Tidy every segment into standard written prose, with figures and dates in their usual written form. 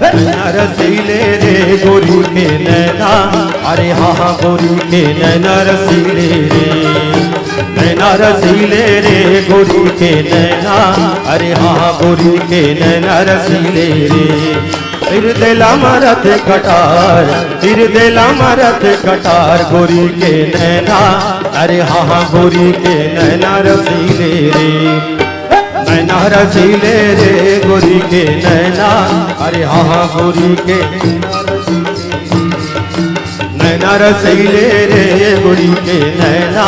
नैना रसीले रे गोरी के नैना, अरे हाँ हाँ गोरी के नैना रसीले रे, नैना रसीले रे गोरी के नैना, अरे हाँ हाँ गोरी के नैना रसीले रे। फिर देला मरत कटार, फिर देला मरत कटार गोरी के नैना, अरे हाँ हाँ गोरी के नैना रसीले रे, नैना रसीले रे गोरी के नैना, अरे हाँ हाँ गोरी के नैना रसीले रे गोरी के नैना,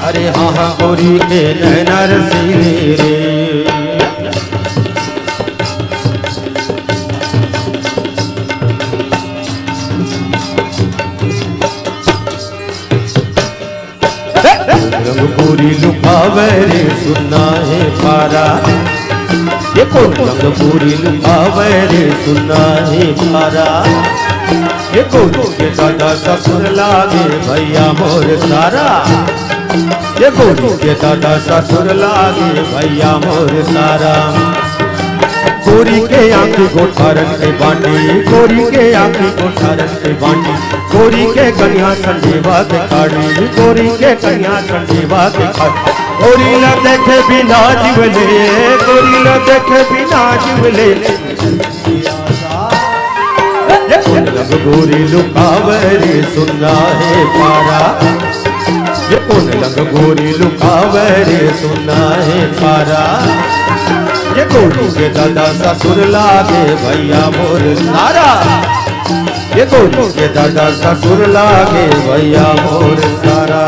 अरे हाँ हाँ गोरी के नैना रसीले रे। रंग पूरी लुकावे रे सुनना है पारा, ये कौन रंग पूरी लुकावे रे सुनना है पारा, ये कौन के दादा ससुर लागे भैया मोर सारा, ये कौन के दादा ससुर लागे भैया मोर सारा। गोरी के आंखी गोठारन के बांटी, गोरी के आंखी गोठारन के बांटी, गोरी के कन्या संजीवा के खाड़ी, गोरी के कन्या संजीवा के खाड़ी। गोरी न देखे बिना जीवले, गोरी न देखे बिना जीवले, लग गोरी लुकावे रे सुनना है पारा, ये कौन लग गोरी लुकावे रे सुनना है पारा, ये गोरी के दादा ससुर लागे भैया मोर सारा, ये गोरी के दादा ससुर लागे भैया मोर सारा।